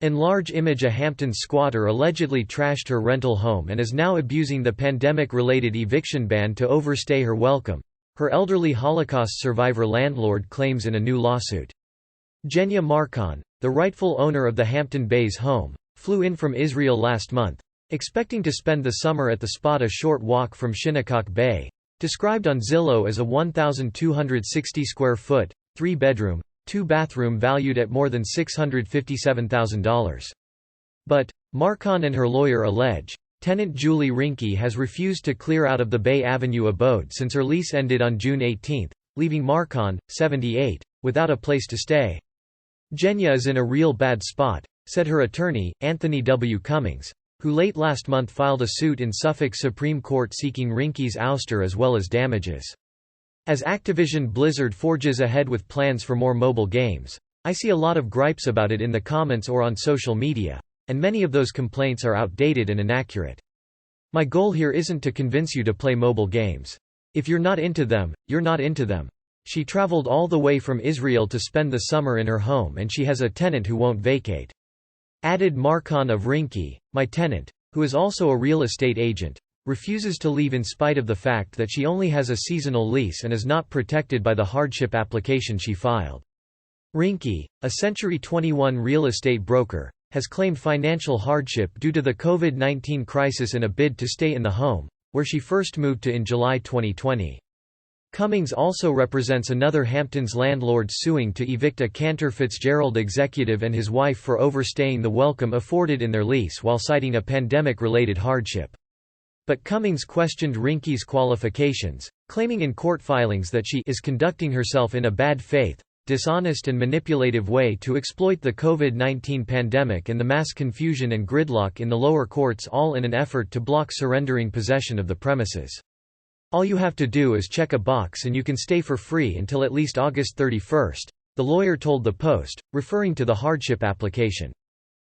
Enlarge Image, a Hamptons squatter, allegedly trashed her rental home and is now abusing the pandemic-related eviction ban to overstay her welcome, her elderly Holocaust survivor landlord claims in a new lawsuit. Genya Markon, the rightful owner of the Hampton Bays home, flew in from Israel last month, expecting to spend the summer at the spot a short walk from Shinnecock Bay, described on Zillow as a 1,260 square foot, 3-bedroom, 2-bathroom valued at more than $657,000. But, Markon and her lawyer allege, tenant Julie Rinke has refused to clear out of the Bay Avenue abode since her lease ended on June 18, leaving Markon, 78, without a place to stay. Genya is in a real bad spot, said her attorney, Anthony W. Cummings, who late last month filed a suit in Suffolk Supreme Court seeking Rinke's ouster as well as damages. As Activision Blizzard forges ahead with plans for more mobile games, I see a lot of gripes about it in the comments or on social media, and many of those complaints are outdated and inaccurate. My goal here isn't to convince you to play mobile games. If you're not into them, you're not into them. She traveled all the way from Israel to spend the summer in her home and she has a tenant who won't vacate. Added Markon of Rinke, my tenant, who is also a real estate agent, refuses to leave in spite of the fact that she only has a seasonal lease and is not protected by the hardship application she filed. Rinke, a Century 21 real estate broker, has claimed financial hardship due to the COVID-19 crisis in a bid to stay in the home, where she first moved to in July 2020. Cummings also represents another Hamptons landlord suing to evict a Cantor Fitzgerald executive and his wife for overstaying the welcome afforded in their lease while citing a pandemic-related hardship. But Cummings questioned Rinke's qualifications, claiming in court filings that she is conducting herself in a bad faith, dishonest and manipulative way to exploit the COVID-19 pandemic and the mass confusion and gridlock in the lower courts, all in an effort to block surrendering possession of the premises. All you have to do is check a box and you can stay for free until at least August 31, the lawyer told the Post, referring to the hardship application.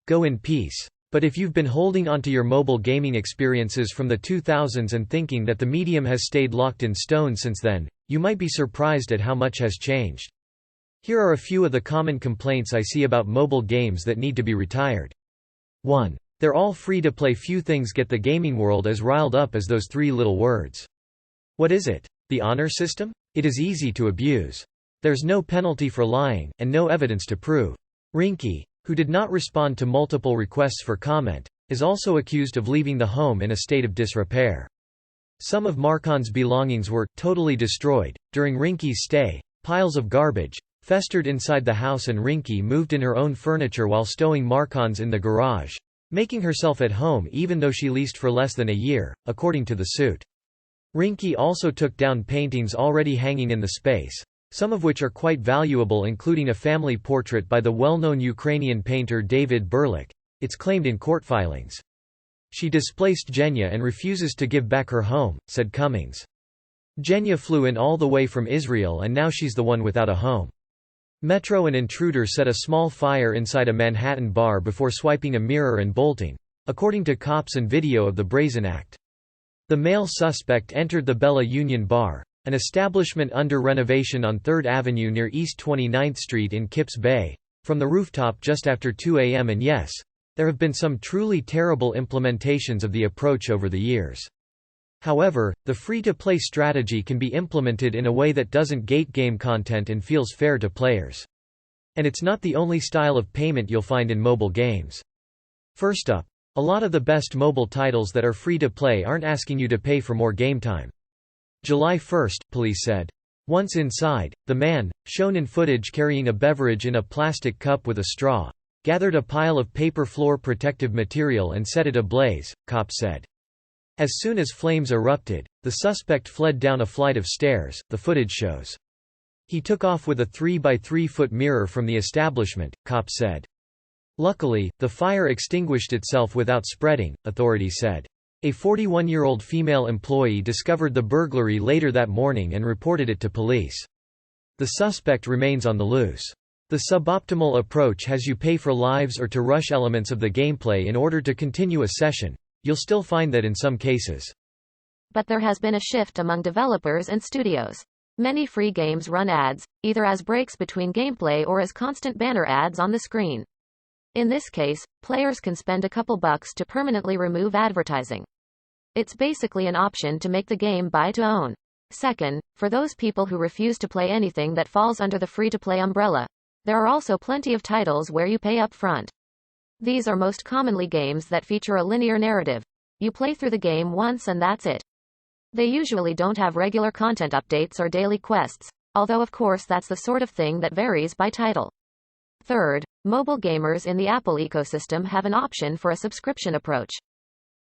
Go in peace. But if you've been holding onto your mobile gaming experiences from the 2000s and thinking that the medium has stayed locked in stone since then, you might be surprised at how much has changed. Here are a few of the common complaints I see about mobile games that need to be retired. 1. They're all free to play. Few things get the gaming world as riled up as those three little words. What is it? The honor system? It is easy to abuse. There's no penalty for lying, and no evidence to prove. Rinke, who did not respond to multiple requests for comment, is also accused of leaving the home in a state of disrepair. Some of Markon's belongings were totally destroyed during Rinke's stay. Piles of garbage festered inside the house and Rinke moved in her own furniture while stowing Markon's in the garage, making herself at home even though she leased for less than a year, according to the suit. Rinke also took down paintings already hanging in the space, some of which are quite valuable, including a family portrait by the well-known Ukrainian painter David Berlik. It's claimed in court filings. She displaced Genya and refuses to give back her home, said Cummings. Genya flew in all the way from Israel and now she's the one without a home. Metro, an intruder set a small fire inside a Manhattan bar before swiping a mirror and bolting, according to cops and video of the brazen act. The male suspect entered the Bella Union Bar, an establishment under renovation on 3rd Avenue near East 29th Street in Kips Bay, from the rooftop just after 2 a.m. And yes, there have been some truly terrible implementations of the approach over the years. However, the free-to-play strategy can be implemented in a way that doesn't gate game content and feels fair to players. And it's not the only style of payment you'll find in mobile games. First up, a lot of the best mobile titles that are free to play aren't asking you to pay for more game time. July 1, police said. Once inside, the man, shown in footage carrying a beverage in a plastic cup with a straw, gathered a pile of paper floor protective material and set it ablaze, cops said. As soon as flames erupted, the suspect fled down a flight of stairs, the footage shows. He took off with a 3-by-3-foot mirror from the establishment, cops said. Luckily, the fire extinguished itself without spreading, authorities said. A 41-year-old female employee discovered the burglary later that morning and reported it to police. The suspect remains on the loose. The suboptimal approach has you pay for lives or to rush elements of the gameplay in order to continue a session. You'll still find that in some cases. But there has been a shift among developers and studios. Many free games run ads, either as breaks between gameplay or as constant banner ads on the screen. In this case, players can spend a couple bucks to permanently remove advertising. It's basically an option to make the game buy to own. Second, for those people who refuse to play anything that falls under the free-to-play umbrella, there are also plenty of titles where you pay up front. These are most commonly games that feature a linear narrative. You play through the game once and that's it. They usually don't have regular content updates or daily quests, although of course that's the sort of thing that varies by title. Third, mobile gamers in the Apple ecosystem have an option for a subscription approach.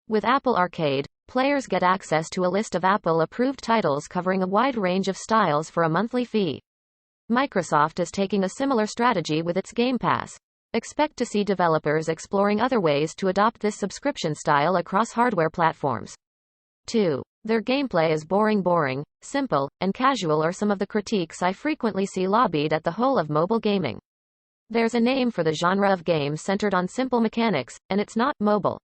With Apple Arcade, players get access to a list of Apple-approved titles covering a wide range of styles for a monthly fee. Microsoft is taking a similar strategy with its Game Pass. Expect to see developers exploring other ways to adopt this subscription style across hardware platforms. 2. Their gameplay is boring, simple, and casual are some of the critiques I frequently see lobbied at the whole of mobile gaming. There's a name for the genre of games centered on simple mechanics, and it's not mobile.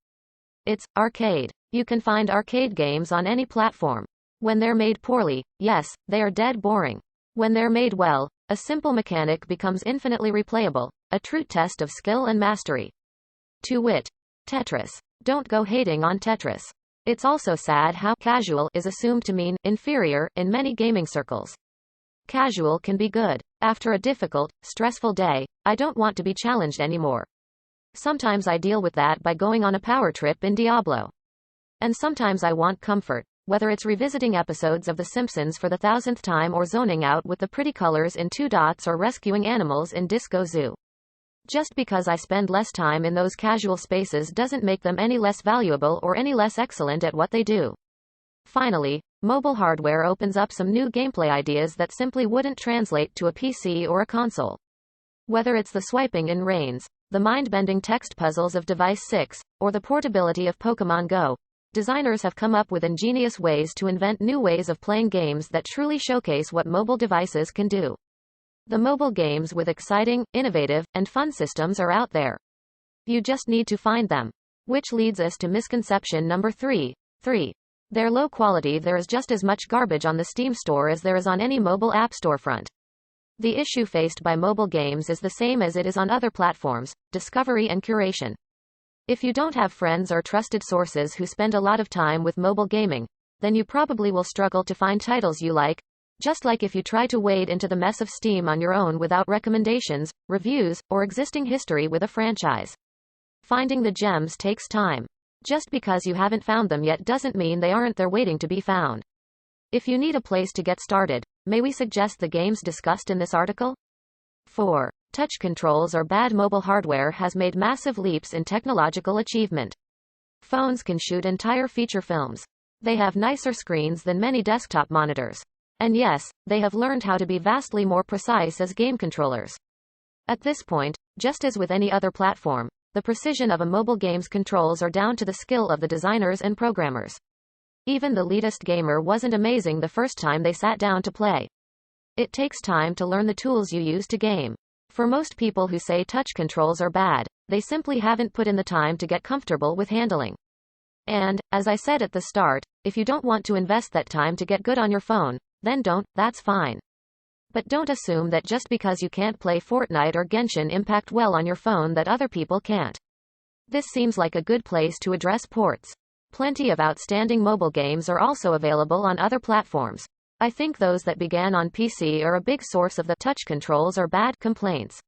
It's arcade. You can find arcade games on any platform. When they're made poorly, yes, they are dead boring. When they're made well, a simple mechanic becomes infinitely replayable, a true test of skill and mastery. To wit, Tetris. Don't go hating on Tetris. It's also sad how casual is assumed to mean inferior in many gaming circles. Casual can be good. After a difficult, stressful day, I don't want to be challenged anymore. Sometimes I deal with that by going on a power trip in Diablo. And sometimes I want comfort, whether it's revisiting episodes of The Simpsons for the 1000th time or zoning out with the pretty colors in 2 dots or rescuing animals in Disco Zoo. Just because I spend less time in those casual spaces doesn't make them any less valuable or any less excellent at what they do. Finally, mobile hardware opens up some new gameplay ideas that simply wouldn't translate to a PC or a console. Whether it's the swiping in Reigns, the mind-bending text puzzles of Device 6, or the portability of Pokémon Go, designers have come up with ingenious ways to invent new ways of playing games that truly showcase what mobile devices can do. The mobile games with exciting, innovative, and fun systems are out there. You just need to find them. Which leads us to misconception number 3. They're low quality. There is just as much garbage on the Steam store as there is on any mobile app storefront. The issue faced by mobile games is the same as it is on other platforms: discovery and curation. If you don't have friends or trusted sources who spend a lot of time with mobile gaming, then you probably will struggle to find titles you like, just like if you try to wade into the mess of Steam on your own without recommendations, reviews, or existing history with a franchise. Finding the gems takes time. Just because you haven't found them yet doesn't mean they aren't there waiting to be found. If you need a place to get started, may we suggest the games discussed in this article? 4. Touch controls or bad mobile hardware has made massive leaps in technological achievement. Phones can shoot entire feature films. They have nicer screens than many desktop monitors. And yes, they have learned how to be vastly more precise as game controllers. At this point, just as with any other platform, the precision of a mobile game's controls are down to the skill of the designers and programmers. Even the latest gamer wasn't amazing the first time they sat down to play. It takes time to learn the tools you use to game. For most people who say touch controls are bad, they simply haven't put in the time to get comfortable with handling. And, as I said at the start, if you don't want to invest that time to get good on your phone, then don't, that's fine. But don't assume that just because you can't play Fortnite or Genshin Impact well on your phone that other people can't. This seems like a good place to address ports. Plenty of outstanding mobile games are also available on other platforms. I think those that began on PC are a big source of the touch controls are bad complaints.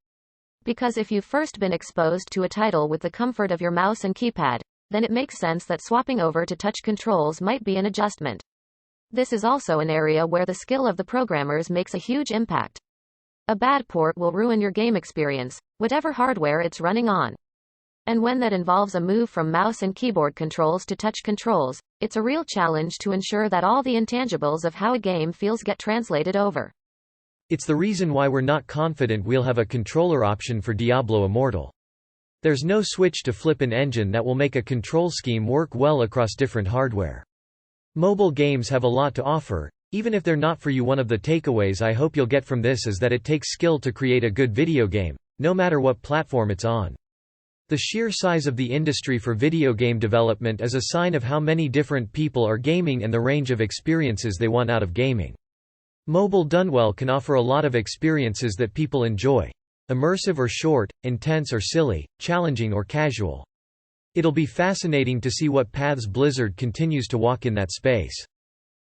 Because if you've first been exposed to a title with the comfort of your mouse and keypad, then it makes sense that swapping over to touch controls might be an adjustment. This is also an area where the skill of the programmers makes a huge impact. A bad port will ruin your game experience, whatever hardware it's running on. And when that involves a move from mouse and keyboard controls to touch controls, it's a real challenge to ensure that all the intangibles of how a game feels get translated over. It's the reason why we're not confident we'll have a controller option for Diablo Immortal. There's no switch to flip an engine that will make a control scheme work well across different hardware. Mobile games have a lot to offer, even if they're not for you. One of the takeaways I hope you'll get from this is that it takes skill to create a good video game, no matter what platform it's on. The sheer size of the industry for video game development is a sign of how many different people are gaming and the range of experiences they want out of gaming. Mobile done well can offer a lot of experiences that people enjoy. immersive or short, intense or silly, challenging or casual. It'll be fascinating to see what paths Blizzard continues to walk in that space.